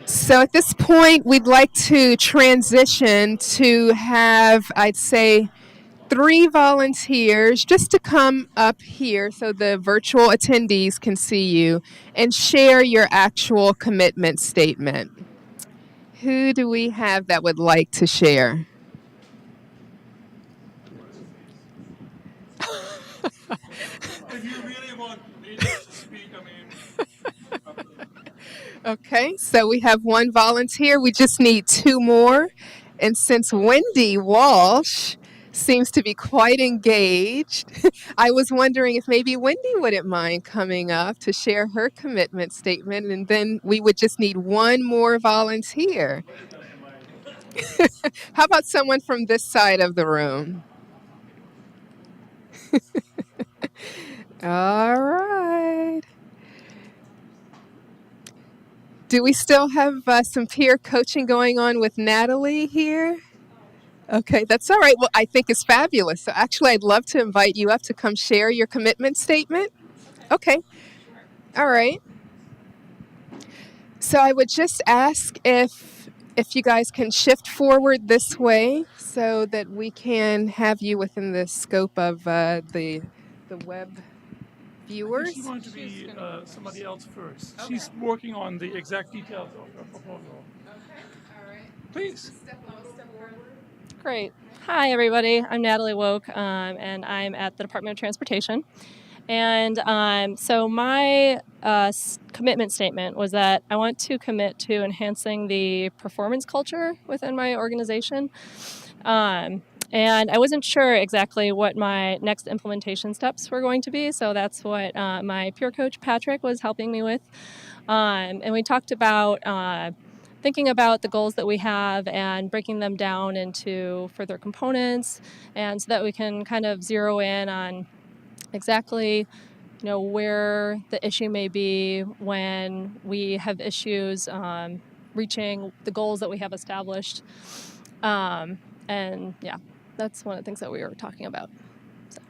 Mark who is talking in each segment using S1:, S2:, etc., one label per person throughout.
S1: So at this point, we'd like to transition to have, I'd say, three volunteers just to come up here so the virtual attendees can see you and share your actual commitment statement. Who do we have that would like to share?
S2: If you really want me to speak, I mean,
S1: Okay, so we have one volunteer. We just need two more. And since Wendy Walsh seems to be quite engaged, I was wondering if maybe Wendy wouldn't mind coming up to share her commitment statement, and then we would just need one more volunteer. How about someone from this side of the room? All right. Do we still have some peer coaching going on with Natalie here? Okay, that's all right. Well, I think it's fabulous. So, actually, I'd love to invite you up to come share your commitment statement. Okay, all right. So, I would just ask if you guys can shift forward this way so that we can have you within the scope of the web
S2: I think
S1: viewers.
S2: she wanted to be somebody else first. Okay. She's working on the exact details of her proposal.
S1: Okay, all right.
S2: Please.
S3: Great. Hi, everybody. I'm Natalie Woke, and I'm at the Department of Transportation. And so my commitment statement was that I want to commit to enhancing the performance culture within my organization. And I wasn't sure exactly what my next implementation steps were going to be, so that's what my peer coach Patrick was helping me with. And we talked about thinking about the goals that we have and breaking them down into further components, and so that we can kind of zero in on exactly where the issue may be when we have issues reaching the goals that we have established. And yeah, that's one of the things that we were talking about. So.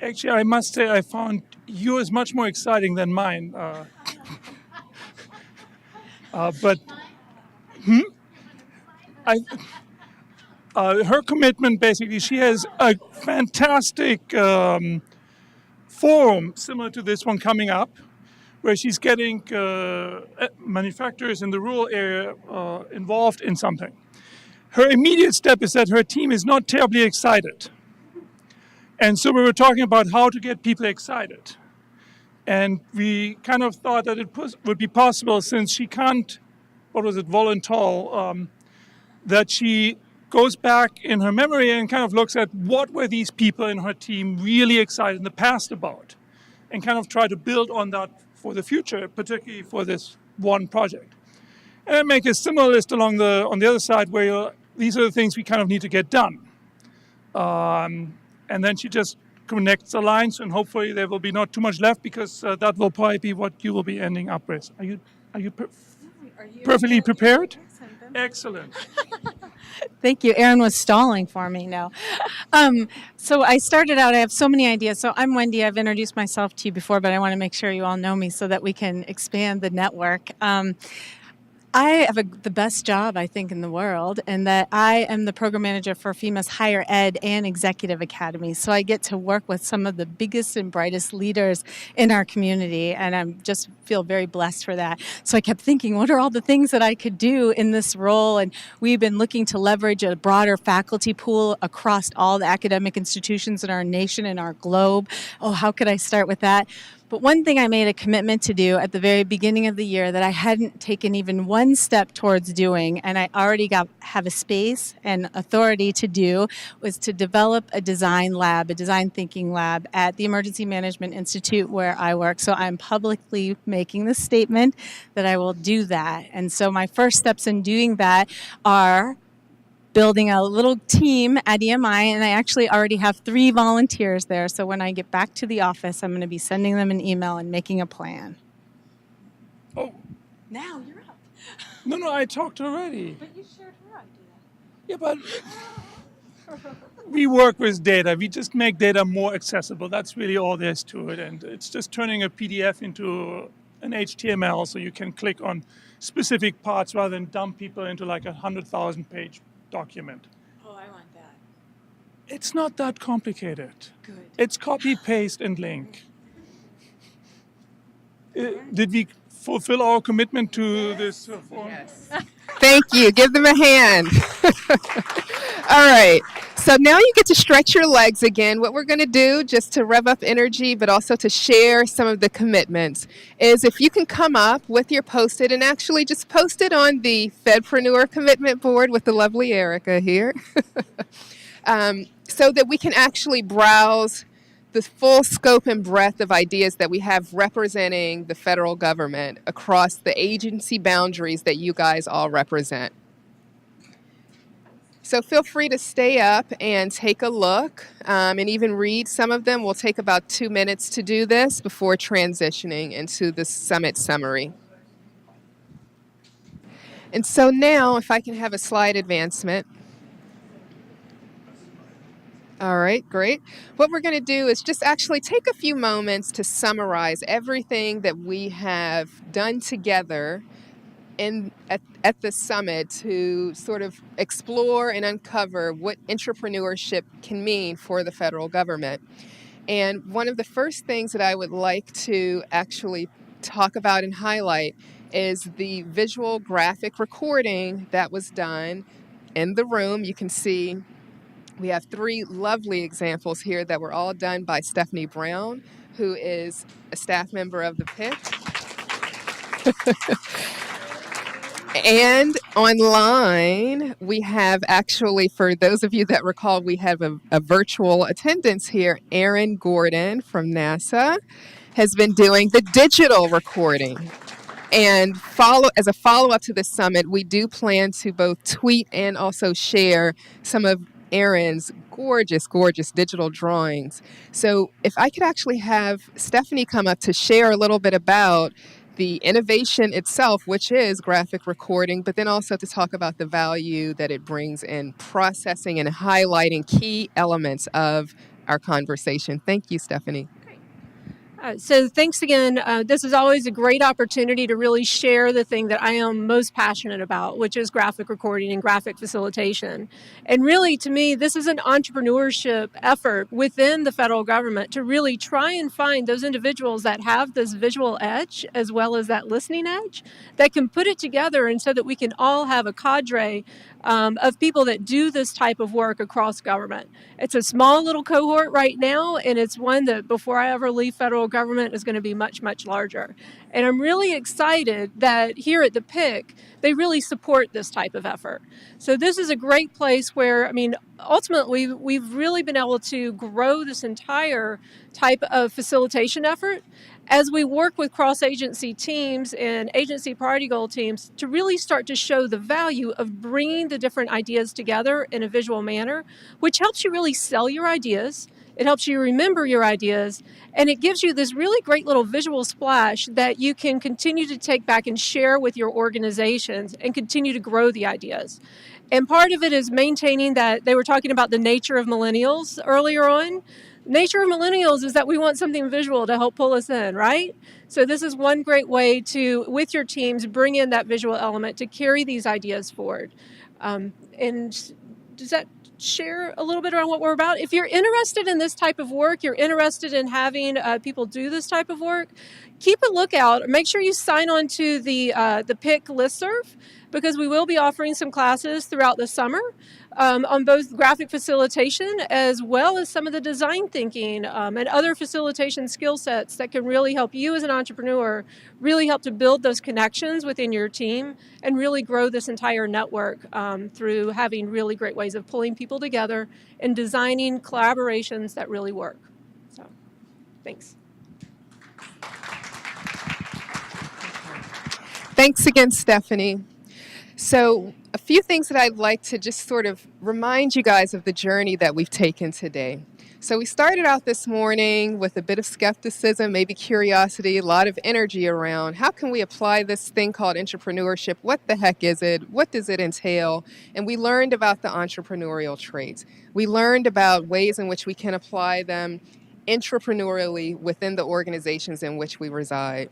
S2: Actually, I must say I found yours much more exciting than mine. But I, her commitment, basically, she has a fantastic forum similar to this one coming up, where she's getting manufacturers in the rural area involved in something. Her immediate step is that her team is not terribly excited. And so we were talking about how to get people excited. And we kind of thought that it would be possible, since she can't, volunteer, that she goes back in her memory and kind of looks at what were these people in her team really excited in the past about, and kind of try to build on that for the future, particularly for this one project. And then make a similar list on the other side, where these are the things we kind of need to get done. And then she just connects the lines, and hopefully there will be not too much left, because that will probably be what you will be ending up with. Are you perfectly prepared? Excellent.
S4: Thank you. Aaron was stalling for me. No. So I started out, I have so many ideas. So I'm Wendy. I've introduced myself to you before, but I want to make sure you all know me so that we can expand the network. I have the best job, I think, in the world, and that I am the program manager for FEMA's Higher Ed and Executive Academy. So I get to work with some of the biggest and brightest leaders in our community, and I just feel very blessed for that. So I kept thinking, what are all the things that I could do in this role? And we've been looking to leverage a broader faculty pool across all the academic institutions in our nation and our globe. Oh, how could I start with that? But one thing I made a commitment to do at the very beginning of the year that I hadn't taken even one step towards doing, and I already have a space and authority to do, was to develop a design lab, a design thinking lab at the Emergency Management Institute where I work. So I'm publicly making the statement that I will do that. And so my first steps in doing that are building a little team at EMI, and I actually already have 3 volunteers there. So when I get back to the office, I'm going to be sending them an email and making a plan.
S2: Oh.
S4: Now you're up.
S2: No, I talked already.
S4: But you shared her idea.
S2: Yeah, but we work with data. We just make data more accessible. That's really all there is to it. And it's just turning a PDF into an HTML, so you can click on specific parts rather than dump people into like a 100,000 page document.
S4: Oh, I want that.
S2: It's not that complicated.
S4: Good.
S2: It's copy, paste, and link. Did we fulfill our commitment to this form?
S1: Thank you. Give them a hand. All right. So now you get to stretch your legs again. What we're going to do, just to rev up energy, but also to share some of the commitments, is if you can come up with your Post-it and actually just post it on the Fedpreneur commitment board with the lovely Erica here, so that we can actually browse the full scope and breadth of ideas that we have representing the federal government across the agency boundaries that you guys all represent. So feel free to stay up and take a look and even read some of them. We'll take about 2 minutes to do this before transitioning into the summit summary. And so now, if I can have a slide advancement. All right, great. What we're going to do is just actually take a few moments to summarize everything that we have done together at the summit to sort of explore and uncover what entrepreneurship can mean for the federal government. And one of the first things that I would like to actually talk about and highlight is the visual graphic recording that was done in the room. You can see we have 3 lovely examples here that were all done by Stephanie Brown, who is a staff member of the PIC. And online, we have actually, for those of you that recall, we have a virtual attendance here. Erin Gordon from NASA has been doing the digital recording. And as a follow-up to the summit, we do plan to both tweet and also share some of Erin's gorgeous, gorgeous digital drawings. So if I could actually have Stephanie come up to share a little bit about the innovation itself, which is graphic recording, but then also to talk about the value that it brings in processing and highlighting key elements of our conversation. Thank you, Stephanie.
S5: So thanks again. This is always a great opportunity to really share the thing that I am most passionate about, which is graphic recording and graphic facilitation. And really, to me, this is an entrepreneurship effort within the federal government to really try and find those individuals that have this visual edge as well as that listening edge that can put it together, and so that we can all have a cadre of people that do this type of work across government. It's a small little cohort right now, and it's one that before I ever leave federal government is going to be much, much larger. And I'm really excited that here at the PIC, they really support this type of effort. So this is a great place where, I mean, ultimately, we've really been able to grow this entire type of facilitation effort as we work with cross-agency teams and agency priority goal teams to really start to show the value of bringing the different ideas together in a visual manner, which helps you really sell your ideas. It helps you remember your ideas, and it gives you this really great little visual splash that you can continue to take back and share with your organizations and continue to grow the ideas. And part of it is maintaining that. They were talking about the nature of millennials earlier on. Nature of millennials is that we want something visual to help pull us in, right? So this is one great way to, with your teams, bring in that visual element to carry these ideas forward. And does that share a little bit around what we're about? If you're interested in this type of work, you're interested in having people do this type of work, keep a lookout. Make sure you sign on to the PIC listserv, because we will be offering some classes throughout the summer on both graphic facilitation as well as some of the design thinking and other facilitation skill sets that can really help you as an entrepreneur really help to build those connections within your team and really grow this entire network through having really great ways of pulling people together and designing collaborations that really work. So, thanks.
S1: Thanks again, Stephanie. So a few things that I'd like to just sort of remind you guys of the journey that we've taken today. So we started out this morning with a bit of skepticism, maybe curiosity, a lot of energy around how can we apply this thing called entrepreneurship? What the heck is it? What does it entail? And we learned about the entrepreneurial traits. We learned about ways in which we can apply them entrepreneurially within the organizations in which we reside.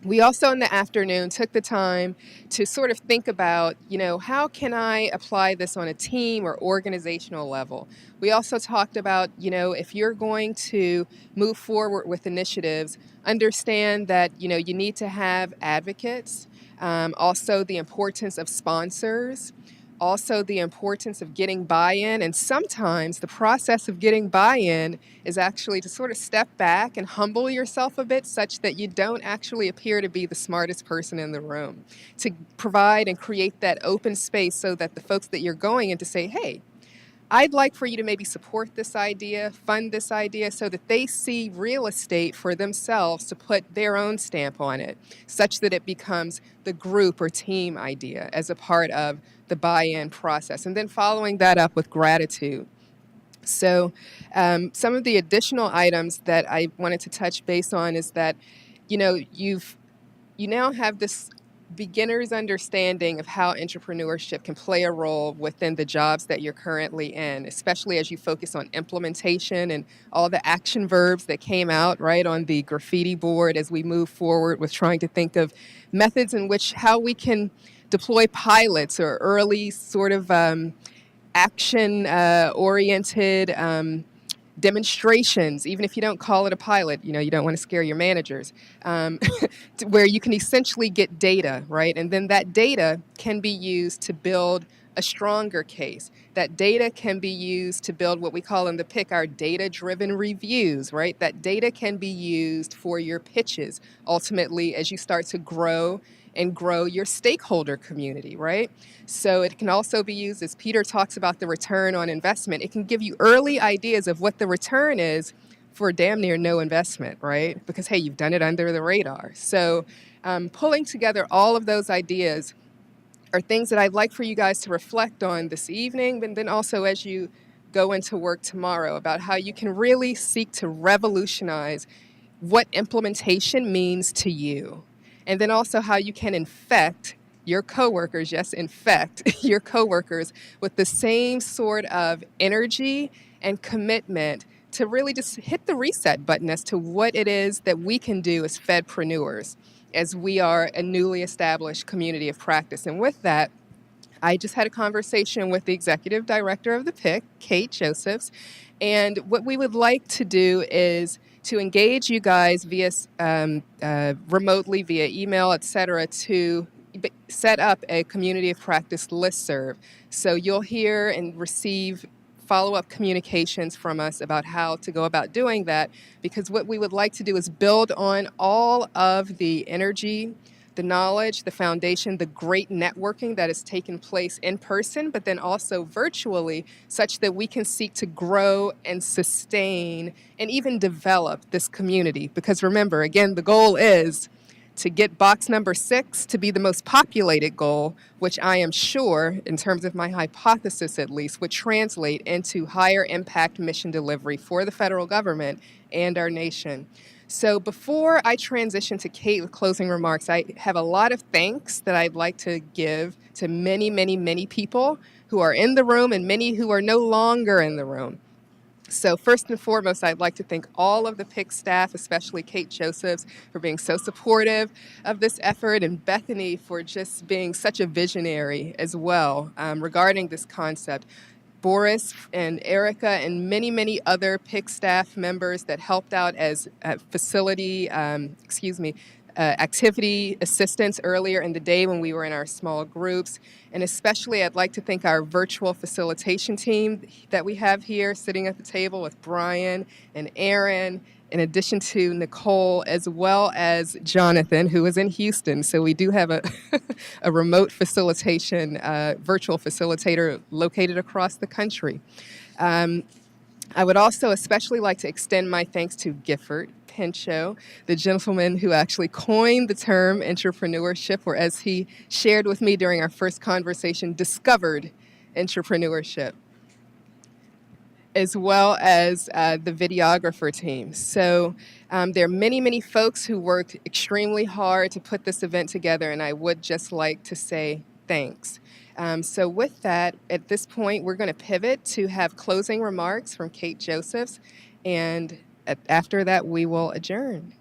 S1: We also in the afternoon took the time to sort of think about, how can I apply this on a team or organizational level? We also talked about, if you're going to move forward with initiatives, understand that, you need to have advocates, also the importance of sponsors, also the importance of getting buy-in, and sometimes the process of getting buy-in is actually to sort of step back and humble yourself a bit such that you don't actually appear to be the smartest person in the room, to provide and create that open space so that the folks that you're going in to say, hey, I'd like for you to maybe support this idea, fund this idea, so that they see real estate for themselves to put their own stamp on it, such that it becomes the group or team idea as a part of the buy-in process. And then following that up with gratitude. So some of the additional items that I wanted to touch base on is that, you now have this beginner's understanding of how entrepreneurship can play a role within the jobs that you're currently in, especially as you focus on implementation and all the action verbs that came out right on the graffiti board as we move forward with trying to think of methods in which how we can deploy pilots or early sort of action oriented demonstrations, even if you don't call it a pilot, you don't want to scare your managers, where you can essentially get data, right? And then that data can be used to build a stronger case. That data can be used to build what we call in the PIC our data-driven reviews, right? That data can be used for your pitches, ultimately, as you start to grow and grow your stakeholder community, right? So it can also be used, as Peter talks about the return on investment, it can give you early ideas of what the return is for damn near no investment, right? Because, hey, you've done it under the radar. So pulling together all of those ideas are things that I'd like for you guys to reflect on this evening, but then also as you go into work tomorrow about how you can really seek to revolutionize what implementation means to you. And then also how you can infect your coworkers, yes, infect your coworkers with the same sort of energy and commitment to really just hit the reset button as to what it is that we can do as Fedpreneurs, as we are a newly established community of practice. And with that, I just had a conversation with the executive director of the PIC, Kate Josephs, and what we would like to do is to engage you guys via remotely, via email, et cetera, to set up a community of practice listserv. So you'll hear and receive follow-up communications from us about how to go about doing that, because what we would like to do is build on all of the energy, the knowledge, the foundation, the great networking that has taken place in person, but then also virtually, such that we can seek to grow and sustain and even develop this community. Because remember, again, the goal is to get box number 6 to be the most populated goal, which I am sure, in terms of my hypothesis at least, would translate into higher impact mission delivery for the federal government and our nation. So before I transition to Kate with closing remarks, I have a lot of thanks that I'd like to give to many, many, many people who are in the room and many who are no longer in the room. So first and foremost, I'd like to thank all of the PIC staff, especially Kate Josephs, for being so supportive of this effort, and Bethany for just being such a visionary as well regarding this concept. Boris and Erica and many, many other PIC staff members that helped out as activity assistants earlier in the day when we were in our small groups. And especially I'd like to thank our virtual facilitation team that we have here sitting at the table with Brian and Aaron, in addition to Nicole, as well as Jonathan, who is in Houston. So we do have a, a remote facilitation, virtual facilitator located across the country. I would also especially like to extend my thanks to Gifford Pinchot, the gentleman who actually coined the term entrepreneurship, or as he shared with me during our first conversation, discovered entrepreneurship, as well as the videographer team. So there are many, many folks who worked extremely hard to put this event together, and I would just like to say thanks. So with that, at this point, we're going to pivot to have closing remarks from Kate Josephs, and after that, we will adjourn.